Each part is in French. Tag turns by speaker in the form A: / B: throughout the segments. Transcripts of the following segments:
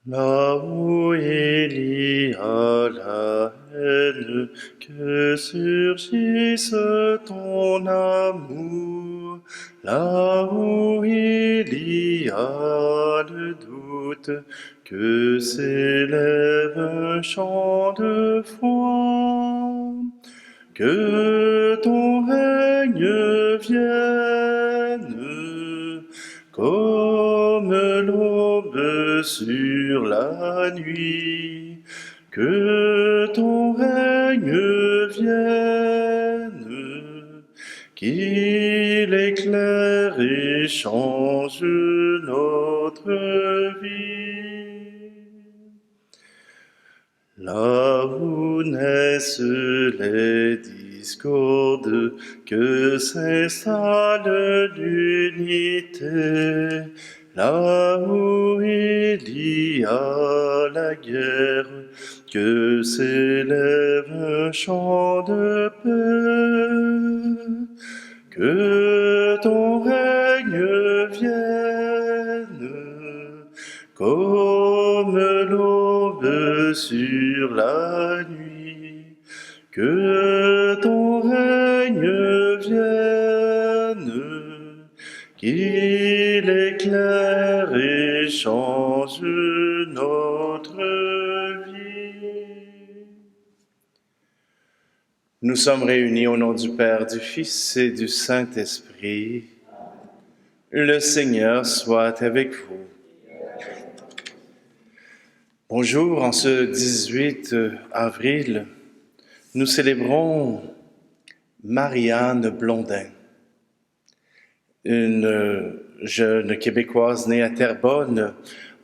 A: Là où il y a la haine, que surgisse ton amour. Là où il y a le doute, que s'élève un chant de foi. Que ton règne vienne, comme l'aube sur la nuit. Que ton règne vienne, qu'il éclaire et change notre vie. Là où naissent les discordes, que s'installe l'unité. Là où il y a la guerre, que s'élève un chant de paix. Que ton règne vienne, comme l'aube sur la nuit. Que ton règne vienne, qu'il éclaire et change notre vie. Nous sommes réunis au nom du Père, du Fils et du Saint-Esprit. Le Seigneur soit avec vous. Bonjour, en ce 18 avril, nous célébrons Marianne Blondin, une jeune Québécoise née à Terrebonne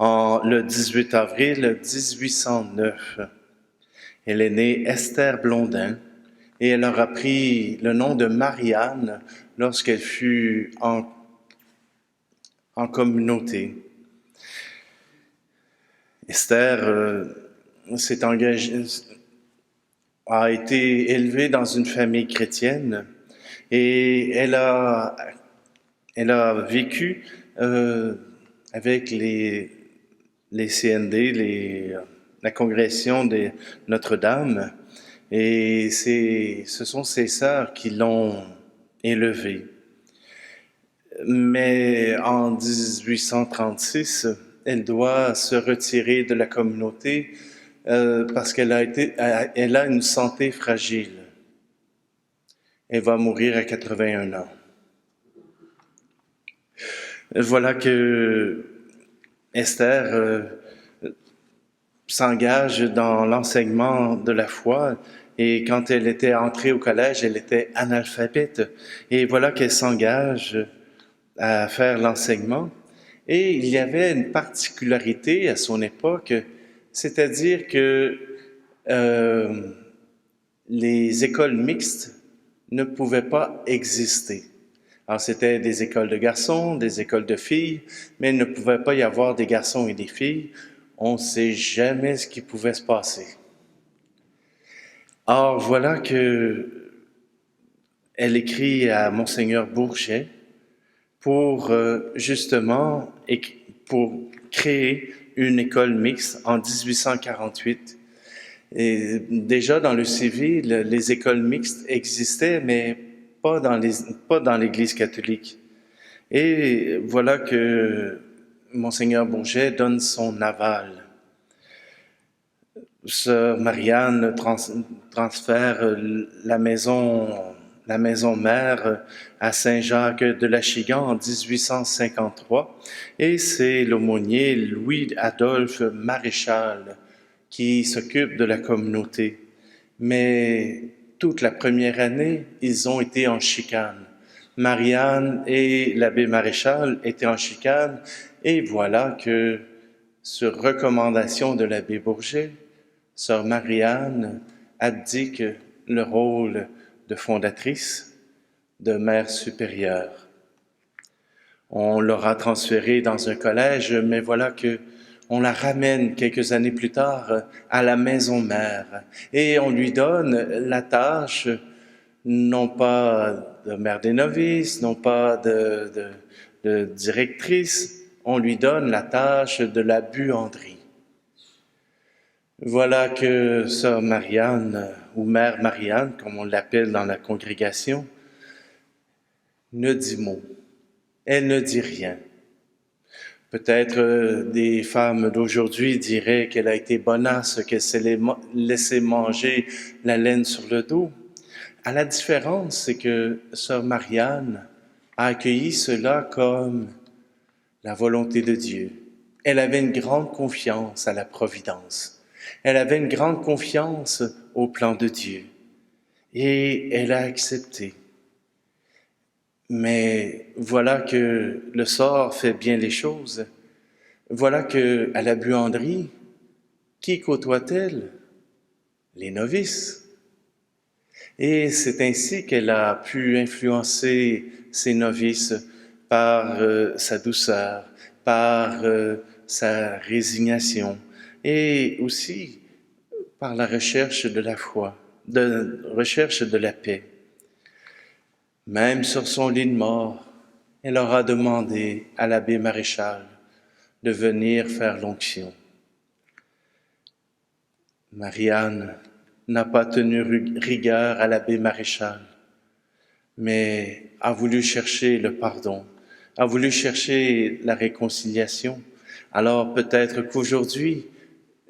A: le 18 avril 1809. Elle est née Esther Blondin et elle aura pris le nom de Marianne lorsqu'elle fut en communauté. Esther a été élevée dans une famille chrétienne et elle a vécu avec les CND, la congrégation de Notre-Dame, et ce sont ses sœurs qui l'ont élevée. Mais en 1836, elle doit se retirer de la communauté parce qu'elle a une santé fragile. Elle va mourir à 81 ans. Voilà que Esther s'engage dans l'enseignement de la foi, et quand elle était entrée au collège, elle était analphabète, et voilà qu'elle s'engage à faire l'enseignement. Et il y avait une particularité à son époque, c'est-à-dire que les écoles mixtes ne pouvaient pas exister. Alors, c'était des écoles de garçons, des écoles de filles, mais il ne pouvait pas y avoir des garçons et des filles. On ne sait jamais ce qui pouvait se passer. Or, voilà que elle écrit à Monseigneur Bourget pour justement pour créer une école mixte en 1848. Et déjà dans le civil, les écoles mixtes existaient, mais pas dans l'Église catholique. Et voilà que Monseigneur Bourget donne son aval. Sœur Marianne transfère la maison mère à Saint-Jacques de l'Achigan en 1853, et c'est l'aumônier Louis-Adolphe Maréchal qui s'occupe de la communauté. Mais toute la première année, ils ont été en chicane. Marianne et l'abbé Maréchal étaient en chicane, et voilà que, sur recommandation de l'abbé Bourget, sœur Marianne abdique le rôle de fondatrice, de mère supérieure. On l'aura transférée dans un collège, mais voilà que on la ramène quelques années plus tard à la maison mère, et on lui donne la tâche, non pas de mère des novices, non pas de directrice, on lui donne la tâche de la buanderie. Voilà que sœur Marianne, ou mère Marianne, comme on l'appelle dans la congrégation, ne dit mot. Elle ne dit rien. Peut-être des femmes d'aujourd'hui diraient qu'elle a été bonasse, qu'elle s'est laissé manger la laine sur le dos. À la différence, c'est que sœur Marianne a accueilli cela comme la volonté de Dieu. Elle avait une grande confiance à la providence. Elle avait une grande confiance au plan de Dieu. Et elle a accepté. Mais voilà que le sort fait bien les choses. Voilà que à la buanderie, qui côtoie-t-elle? Les novices. Et c'est ainsi qu'elle a pu influencer ses novices par sa douceur, par sa résignation et aussi par la recherche de la foi, de recherche de la paix. Même sur son lit de mort, elle aura demandé à l'abbé Maréchal de venir faire l'onction. Marianne n'a pas tenu rigueur à l'abbé Maréchal, mais a voulu chercher le pardon, a voulu chercher la réconciliation. Alors peut-être qu'aujourd'hui,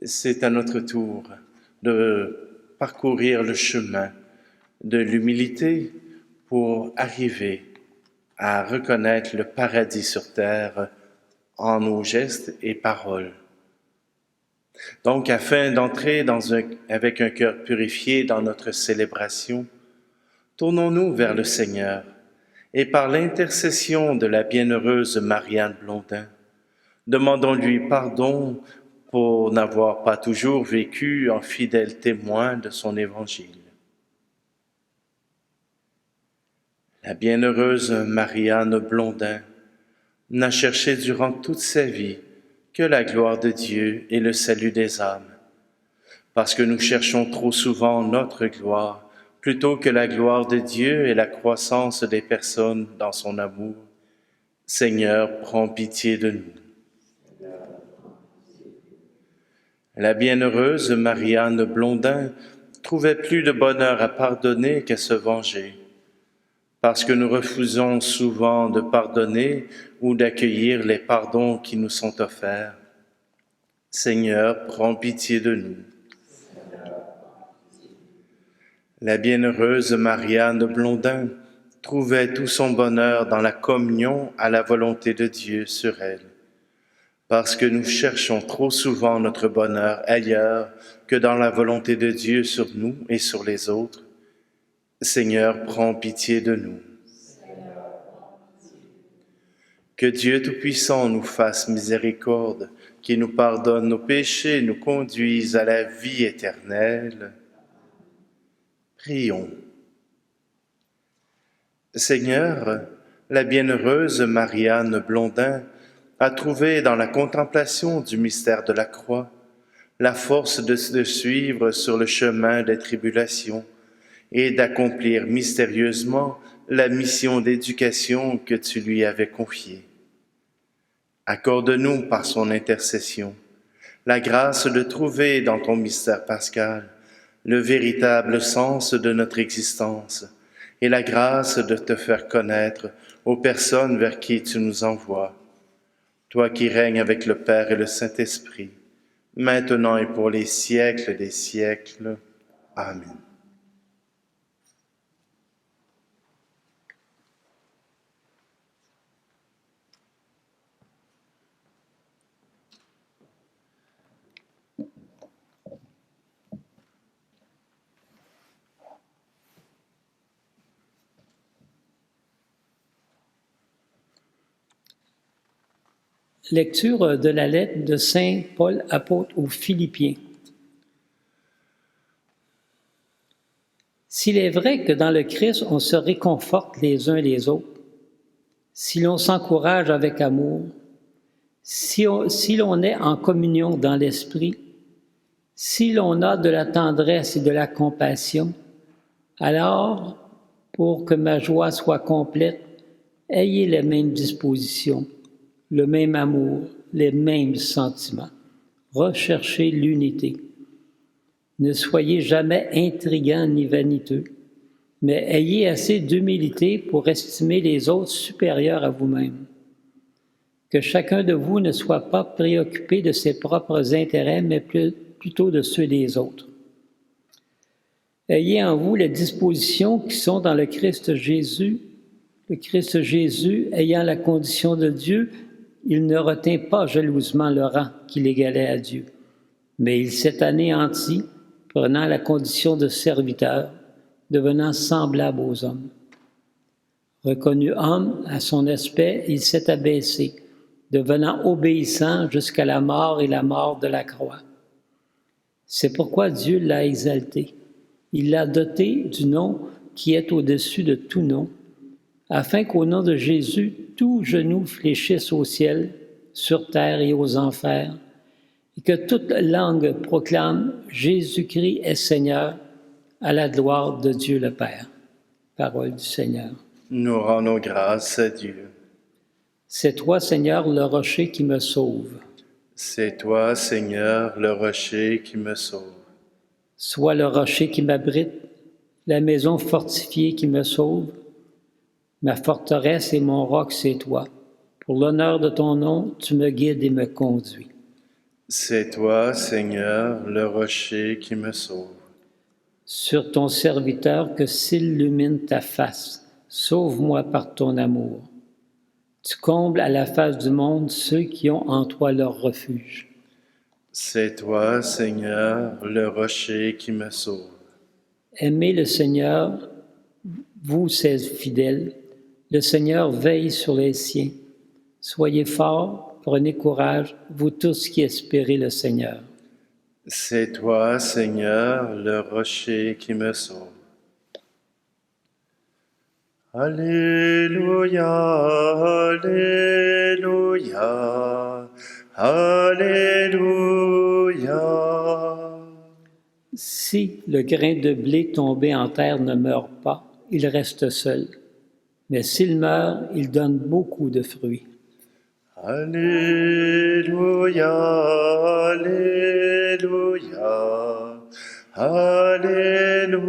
A: c'est à notre tour de parcourir le chemin de l'humilité pour arriver à reconnaître le paradis sur terre en nos gestes et paroles. Donc, afin d'entrer avec un cœur purifié dans notre célébration, tournons-nous vers le Seigneur et par l'intercession de la bienheureuse Marianne Blondin, demandons-lui pardon pour n'avoir pas toujours vécu en fidèle témoin de son évangile. La bienheureuse Marianne Blondin n'a cherché durant toute sa vie que la gloire de Dieu et le salut des âmes, parce que nous cherchons trop souvent notre gloire plutôt que la gloire de Dieu et la croissance des personnes dans son amour. Seigneur, prends pitié de nous. La bienheureuse Marianne Blondin trouvait plus de bonheur à pardonner qu'à se venger. Parce que nous refusons souvent de pardonner ou d'accueillir les pardons qui nous sont offerts. Seigneur, prends pitié de nous. La bienheureuse Marianne Blondin trouvait tout son bonheur dans la communion à la volonté de Dieu sur elle. Parce que nous cherchons trop souvent notre bonheur ailleurs que dans la volonté de Dieu sur nous et sur les autres. Seigneur, prends pitié de nous. Que Dieu Tout-Puissant nous fasse miséricorde, qu'il nous pardonne nos péchés, nous conduise à la vie éternelle. Prions. Seigneur, la bienheureuse Marianne Blondin a trouvé dans la contemplation du mystère de la croix la force de suivre sur le chemin des tribulations et d'accomplir mystérieusement la mission d'éducation que tu lui avais confiée. Accorde-nous par son intercession la grâce de trouver dans ton mystère pascal le véritable sens de notre existence et la grâce de te faire connaître aux personnes vers qui tu nous envoies. Toi qui règnes avec le Père et le Saint-Esprit, maintenant et pour les siècles des siècles. Amen.
B: Lecture de la lettre de Saint Paul apôtre aux Philippiens. S'il est vrai que dans le Christ, on se réconforte les uns les autres, si l'on s'encourage avec amour, si l'on est en communion dans l'esprit, si l'on a de la tendresse et de la compassion, alors, pour que ma joie soit complète, ayez les mêmes dispositions, le même amour, les mêmes sentiments. Recherchez l'unité. Ne soyez jamais intrigants ni vaniteux, mais ayez assez d'humilité pour estimer les autres supérieurs à vous-même. Que chacun de vous ne soit pas préoccupé de ses propres intérêts, mais plutôt de ceux des autres. Ayez en vous les dispositions qui sont dans le Christ Jésus. Le Christ Jésus, ayant la condition de Dieu, il ne retint pas jalousement le rang qui l'égalait à Dieu, mais il s'est anéanti, prenant la condition de serviteur, devenant semblable aux hommes. Reconnu homme à son aspect, il s'est abaissé, devenant obéissant jusqu'à la mort et la mort de la croix. C'est pourquoi Dieu l'a exalté. Il l'a doté du nom qui est au-dessus de tout nom, afin qu'au nom de Jésus, tout genou fléchisse au ciel, sur terre et aux enfers, et que toute langue proclame Jésus-Christ est Seigneur, à la gloire de Dieu le Père. Parole du Seigneur.
A: Nous rendons grâce à Dieu.
B: C'est toi, Seigneur, le rocher qui me sauve.
A: C'est toi, Seigneur, le rocher qui me sauve.
B: Sois le rocher qui m'abrite, la maison fortifiée qui me sauve. Ma forteresse et mon roc, c'est toi. Pour l'honneur de ton nom, tu me guides et me conduis.
A: C'est toi, Seigneur, le rocher qui me sauve.
B: Sur ton serviteur que s'illumine ta face, sauve-moi par ton amour. Tu combles à la face du monde ceux qui ont en toi leur refuge.
A: C'est toi, Seigneur, le rocher qui me sauve.
B: Aimez le Seigneur, vous ses fidèles. Le Seigneur veille sur les siens. Soyez forts, prenez courage, vous tous qui espérez le Seigneur.
A: C'est toi, Seigneur, le rocher qui me sauve. Alléluia, Alléluia, Alléluia.
B: Si le grain de blé tombé en terre ne meurt pas, il reste seul. Mais s'il meurt, il donne beaucoup de fruits.
A: Alléluia, Alléluia, Alléluia.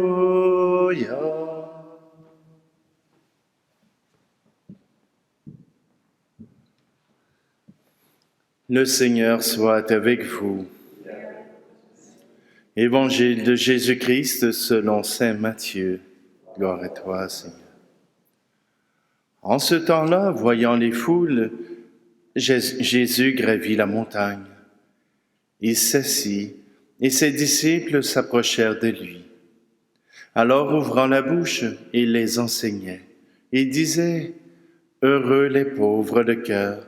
A: Le Seigneur soit avec vous. Évangile de Jésus-Christ selon saint Matthieu. Gloire à toi, Seigneur. En ce temps-là, voyant les foules, Jésus gravit la montagne. Il s'assit et ses disciples s'approchèrent de lui. Alors, ouvrant la bouche, il les enseignait. Il disait, « Heureux les pauvres de cœur,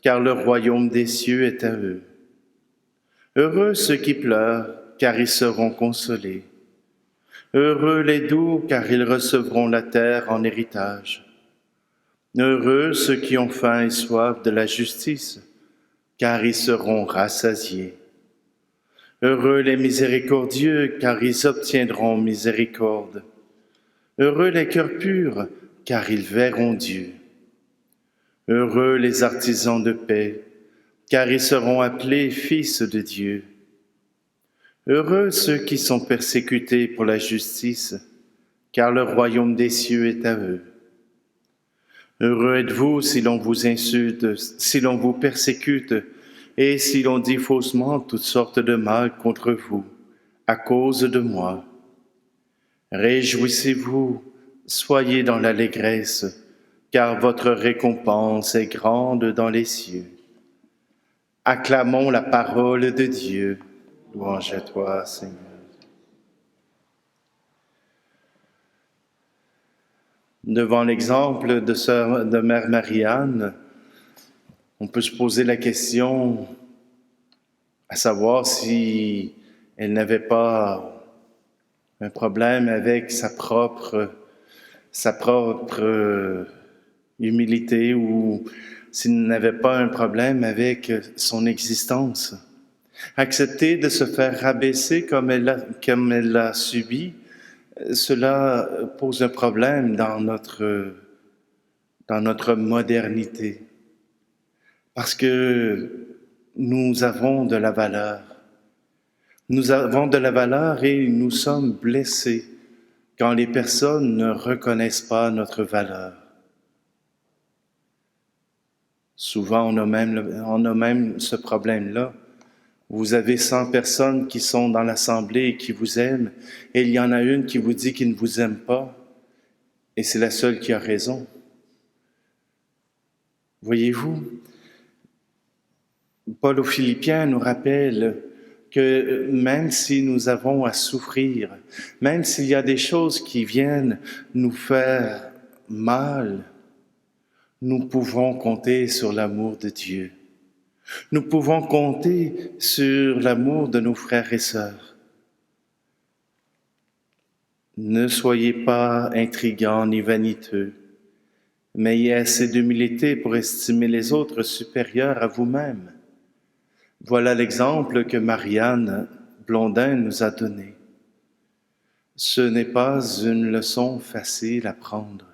A: car le royaume des cieux est à eux. Heureux ceux qui pleurent, car ils seront consolés. Heureux les doux, car ils recevront la terre en héritage. Heureux ceux qui ont faim et soif de la justice, car ils seront rassasiés. Heureux les miséricordieux, car ils obtiendront miséricorde. Heureux les cœurs purs, car ils verront Dieu. Heureux les artisans de paix, car ils seront appelés fils de Dieu. Heureux ceux qui sont persécutés pour la justice, car le royaume des cieux est à eux. Heureux êtes-vous si l'on vous insulte, si l'on vous persécute, et si l'on dit faussement toutes sortes de mal contre vous, à cause de moi. Réjouissez-vous, soyez dans l'allégresse, car votre récompense est grande dans les cieux. Acclamons la parole de Dieu. Louange à toi, Seigneur. Devant l'exemple de Mère Marie-Anne, on peut se poser la question à savoir si elle n'avait pas un problème avec sa propre humilité ou s'il n'avait pas un problème avec son existence. Accepter de se faire rabaisser comme elle l'a subi, cela pose un problème dans notre modernité. Parce que nous avons de la valeur. Nous avons de la valeur et nous sommes blessés quand les personnes ne reconnaissent pas notre valeur. Souvent, on a même ce problème-là. Vous avez 100 personnes qui sont dans l'assemblée et qui vous aiment, et il y en a une qui vous dit qu'il ne vous aime pas, et c'est la seule qui a raison. Voyez-vous, Paul aux Philippiens nous rappelle que même si nous avons à souffrir, même s'il y a des choses qui viennent nous faire mal, nous pouvons compter sur l'amour de Dieu. Nous pouvons compter sur l'amour de nos frères et sœurs. Ne soyez pas intrigants ni vaniteux, mais ayez assez d'humilité pour estimer les autres supérieurs à vous-même. Voilà l'exemple que Marianne Blondin nous a donné. Ce n'est pas une leçon facile à prendre,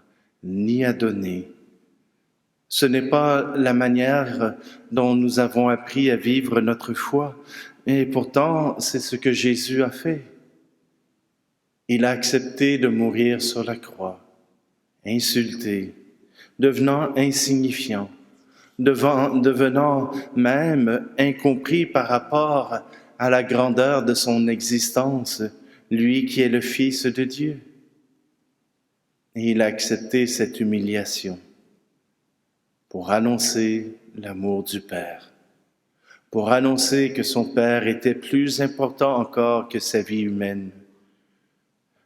A: ni à donner. Ce n'est pas la manière dont nous avons appris à vivre notre foi, et pourtant c'est ce que Jésus a fait. Il a accepté de mourir sur la croix, insulté, devenant insignifiant, devenant même incompris par rapport à la grandeur de son existence, lui qui est le Fils de Dieu. Et il a accepté cette humiliation pour annoncer l'amour du Père, pour annoncer que son Père était plus important encore que sa vie humaine,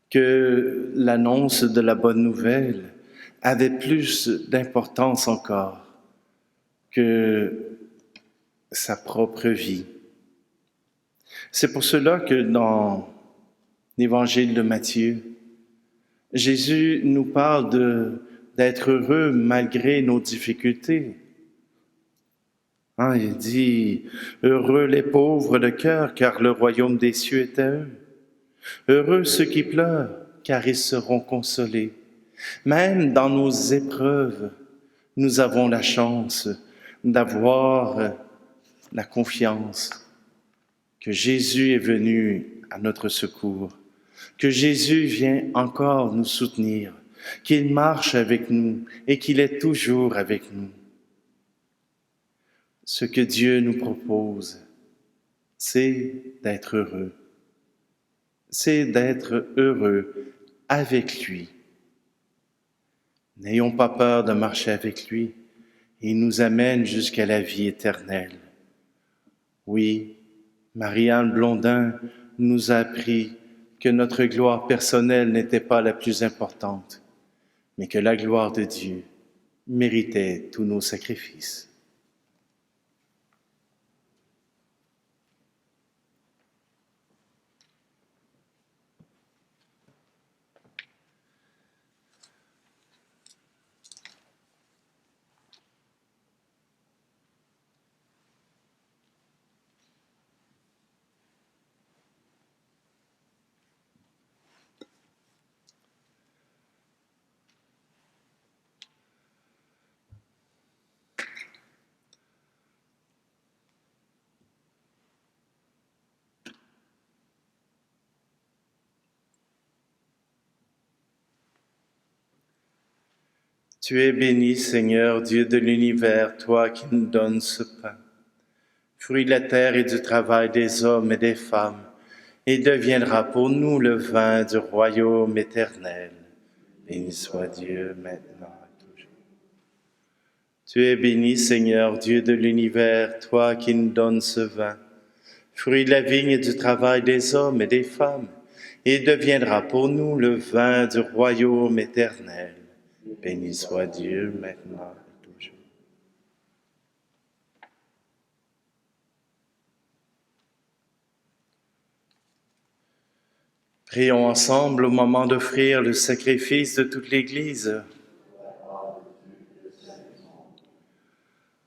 A: que l'annonce de la bonne nouvelle avait plus d'importance encore que sa propre vie. C'est pour cela que dans l'Évangile de Matthieu, Jésus nous parle d'être heureux malgré nos difficultés. Il dit « Heureux les pauvres de cœur, car le royaume des cieux est à eux. Heureux ceux qui pleurent, car ils seront consolés. » Même dans nos épreuves, nous avons la chance d'avoir la confiance que Jésus est venu à notre secours, que Jésus vient encore nous soutenir, qu'il marche avec nous et qu'il est toujours avec nous. Ce que Dieu nous propose, c'est d'être heureux. C'est d'être heureux avec lui. N'ayons pas peur de marcher avec lui. Il nous amène jusqu'à la vie éternelle. Oui, Marianne Blondin nous a appris que notre gloire personnelle n'était pas la plus importante, mais que la gloire de Dieu méritait tous nos sacrifices. Tu es béni, Seigneur, Dieu de l'univers, toi qui nous donnes ce pain, fruit de la terre et du travail des hommes et des femmes, et deviendra pour nous le vin du royaume éternel. Béni soit Dieu maintenant et toujours. Tu es béni, Seigneur, Dieu de l'univers, toi qui nous donnes ce vin, fruit de la vigne et du travail des hommes et des femmes, et deviendra pour nous le vin du royaume éternel. Béni soit Dieu maintenant et toujours. Prions ensemble au moment d'offrir le sacrifice de toute l'Église.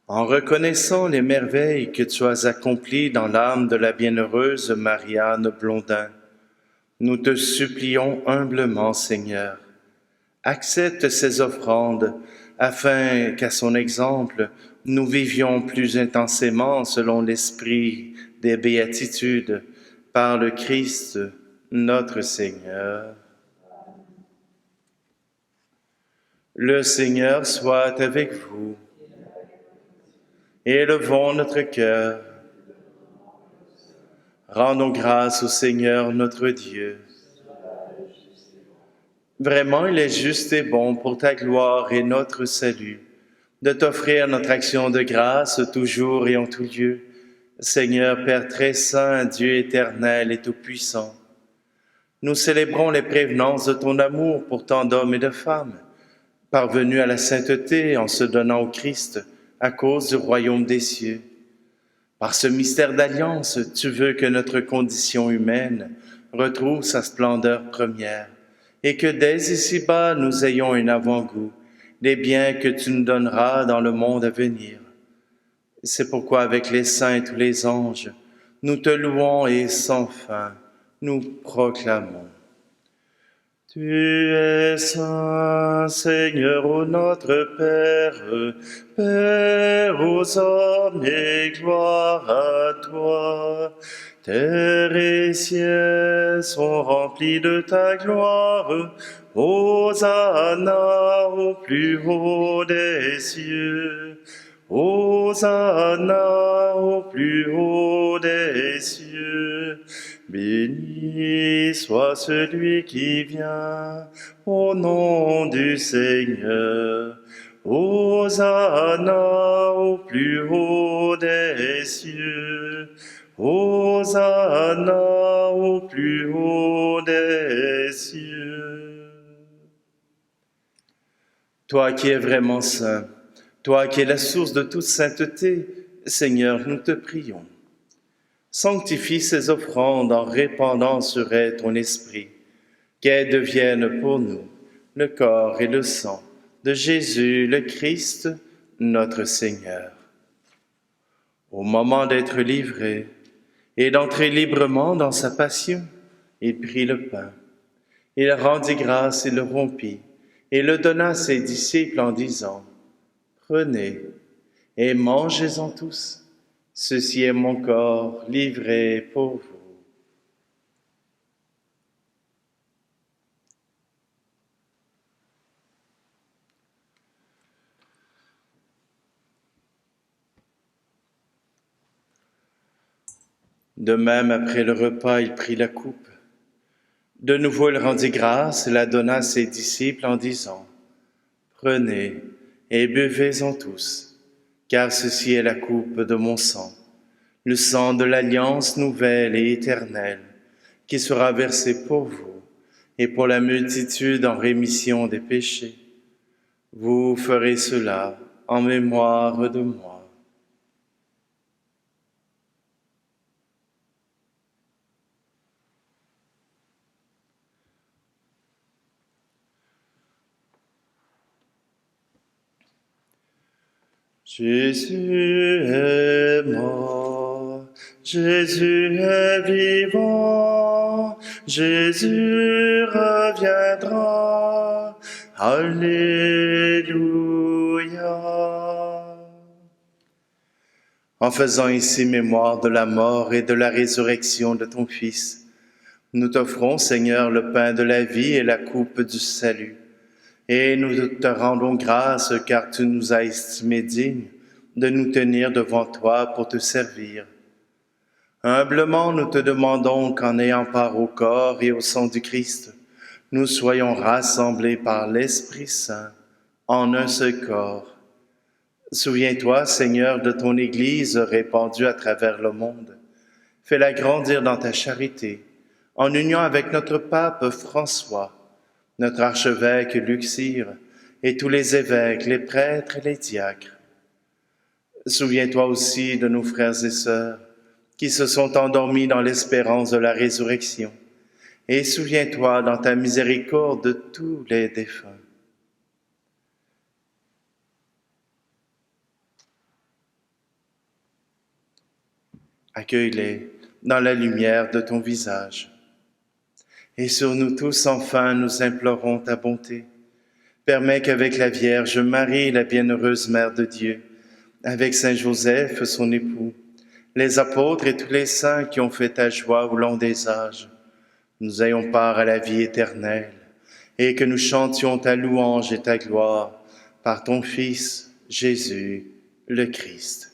A: En reconnaissant les merveilles que tu as accomplies dans l'âme de la bienheureuse Marianne Blondin, nous te supplions humblement, Seigneur, accepte ces offrandes afin qu'à son exemple, nous vivions plus intensément selon l'esprit des béatitudes par le Christ notre Seigneur. Le Seigneur soit avec vous. Élevons notre cœur. Rendons grâce au Seigneur notre Dieu. Vraiment, il est juste et bon pour ta gloire et notre salut de t'offrir notre action de grâce toujours et en tout lieu. Seigneur Père très saint, Dieu éternel et tout-puissant, nous célébrons les prévenances de ton amour pour tant d'hommes et de femmes, parvenus à la sainteté en se donnant au Christ à cause du royaume des cieux. Par ce mystère d'alliance, tu veux que notre condition humaine retrouve sa splendeur première et que dès ici-bas nous ayons un avant-goût des biens que tu nous donneras dans le monde à venir. C'est pourquoi avec les saints et tous les anges, nous te louons et sans fin, nous proclamons. Tu es saint, Seigneur, ô notre Père, Père aux hommes et gloire à toi. Terre et ciel sont remplis de ta gloire. Hosanna au plus haut des cieux. Hosanna au plus haut des cieux. Béni soit celui qui vient au nom du Seigneur. Hosanna au plus haut des cieux. Hosanna au plus haut des cieux. Toi qui es vraiment saint, toi qui es la source de toute sainteté, Seigneur, nous te prions. Sanctifie ces offrandes en répandant sur elles ton esprit, qu'elles deviennent pour nous le corps et le sang de Jésus le Christ, notre Seigneur. Au moment d'être livré et d'entrer librement dans sa passion, il prit le pain. Il rendit grâce et le rompit, et le donna à ses disciples en disant, « Prenez et mangez-en tous. Ceci est mon corps livré pour vous. » De même, après le repas, il prit la coupe. De nouveau, il rendit grâce et la donna à ses disciples en disant, « Prenez et buvez-en tous, car ceci est la coupe de mon sang, le sang de l'alliance nouvelle et éternelle, qui sera versé pour vous et pour la multitude en rémission des péchés. Vous ferez cela en mémoire de moi. » Jésus est mort, Jésus est vivant, Jésus reviendra, Alléluia. En faisant ici mémoire de la mort et de la résurrection de ton Fils, nous t'offrons, Seigneur, le pain de la vie et la coupe du salut. Et nous te rendons grâce car tu nous as estimés dignes de nous tenir devant toi pour te servir. Humblement, nous te demandons qu'en ayant part au corps et au sang du Christ, nous soyons rassemblés par l'Esprit Saint en un seul corps. Souviens-toi, Seigneur, de ton Église répandue à travers le monde. Fais-la grandir dans ta charité, en union avec notre pape François, notre archevêque Luxire, et tous les évêques, les prêtres et les diacres. Souviens-toi aussi de nos frères et sœurs qui se sont endormis dans l'espérance de la résurrection, et souviens-toi dans ta miséricorde de tous les défunts. Accueille-les dans la lumière de ton visage. Et sur nous tous, enfin, nous implorons ta bonté. Permets qu'avec la Vierge Marie, la bienheureuse Mère de Dieu, avec Saint Joseph, son époux, les apôtres et tous les saints qui ont fait ta joie au long des âges, nous ayons part à la vie éternelle, et que nous chantions ta louange et ta gloire par ton Fils, Jésus, le Christ.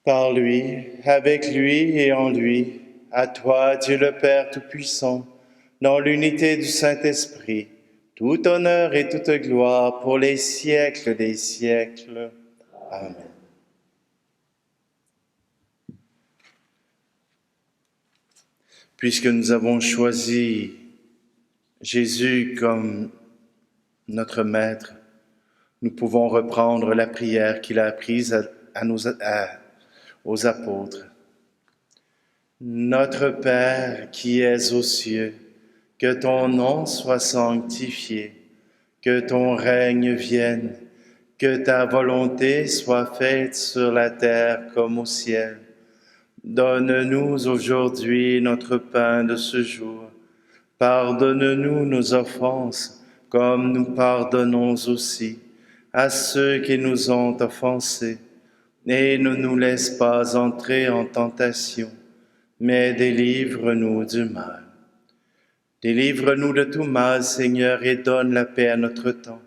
A: Par lui, avec lui et en lui, à toi, Dieu le Père Tout-Puissant, dans l'unité du Saint-Esprit, tout honneur et toute gloire pour les siècles des siècles. Amen. Puisque nous avons choisi Jésus comme notre Maître, nous pouvons reprendre la prière qu'il a apprise aux apôtres. Notre Père qui es aux cieux, que ton nom soit sanctifié, que ton règne vienne, que ta volonté soit faite sur la terre comme au ciel. Donne-nous aujourd'hui notre pain de ce jour. Pardonne-nous nos offenses, comme nous pardonnons aussi à ceux qui nous ont offensés. Et ne nous laisse pas entrer en tentation, mais délivre-nous du mal. Délivre-nous de tout mal, Seigneur, et donne la paix à notre temps.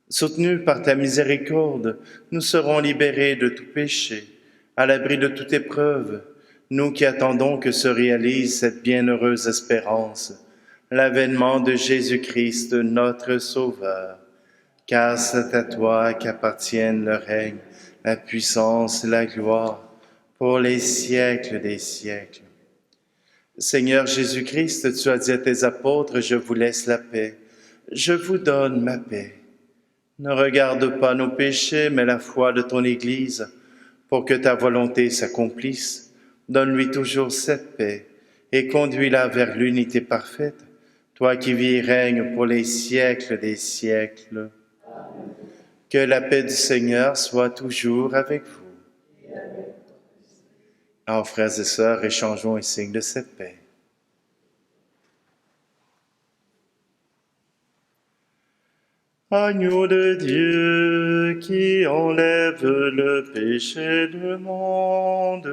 A: Soutenus par ta miséricorde, nous serons libérés de tout péché, à l'abri de toute épreuve, nous qui attendons que se réalise cette bienheureuse espérance, l'avènement de Jésus-Christ, notre Sauveur. Car c'est à toi qu'appartiennent le règne, la puissance et la gloire, pour les siècles des siècles. Seigneur Jésus-Christ, tu as dit à tes apôtres, je vous laisse la paix, je vous donne ma paix. Ne regarde pas nos péchés, mais la foi de ton Église, pour que ta volonté s'accomplisse. Donne-lui toujours cette paix et conduis-la vers l'unité parfaite, toi qui vis et règnes pour les siècles des siècles. Que la paix du Seigneur soit toujours avec vous. Alors, frères et sœurs, échangeons un signe de cette paix. Agneau de Dieu qui enlève le péché du monde,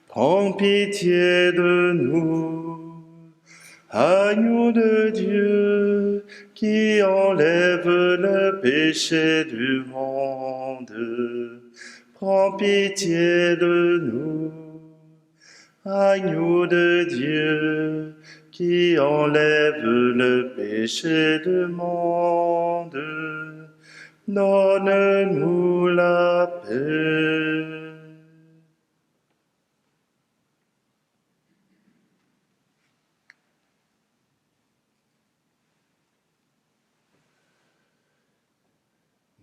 A: prends pitié de nous. Agneau de Dieu qui enlève le péché du monde, prends pitié de nous. Agneau de Dieu qui enlève le péché du monde, donne-nous la paix.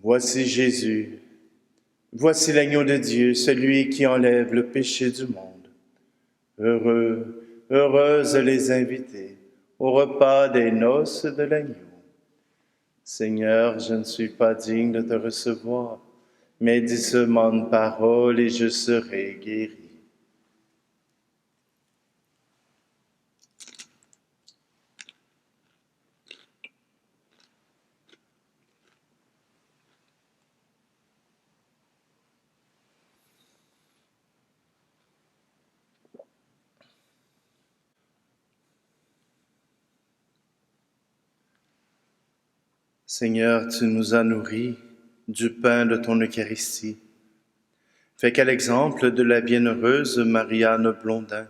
A: Voici Jésus, voici l'agneau de Dieu, celui qui enlève le péché du monde. Heureux, heureuses les invités au repas des noces de l'agneau. Seigneur, je ne suis pas digne de te recevoir, mais dis seulement une parole et je serai guéri. Seigneur, tu nous as nourris du pain de ton Eucharistie. Fais qu'à l'exemple de la bienheureuse Marianne Blondin,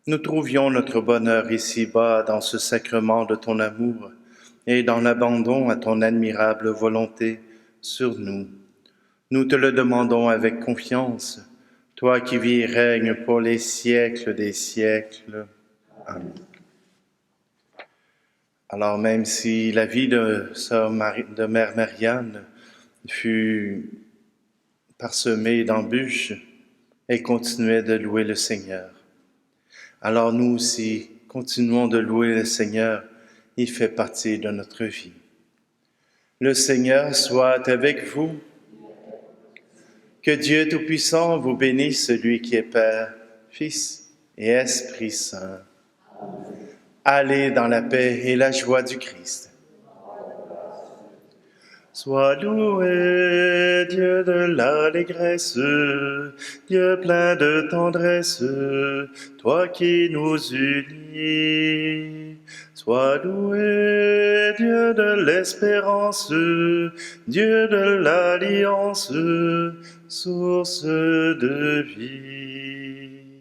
A: nous trouvions notre bonheur ici-bas dans ce sacrement de ton amour et dans l'abandon à ton admirable volonté sur nous. Nous te le demandons avec confiance, toi qui vis et règnes pour les siècles des siècles. Amen. Alors même si la vie de Mère Marianne fut parsemée d'embûches, elle continuait de louer le Seigneur. Alors nous aussi, continuons de louer le Seigneur, il fait partie de notre vie. Le Seigneur soit avec vous. Que Dieu Tout-Puissant vous bénisse, celui qui est Père, Fils et Esprit Saint. Allez dans la paix et la joie du Christ. Sois loué, Dieu de l'allégresse, Dieu plein de tendresse, toi qui nous unis. Sois loué, Dieu de l'espérance, Dieu de l'alliance, source de vie.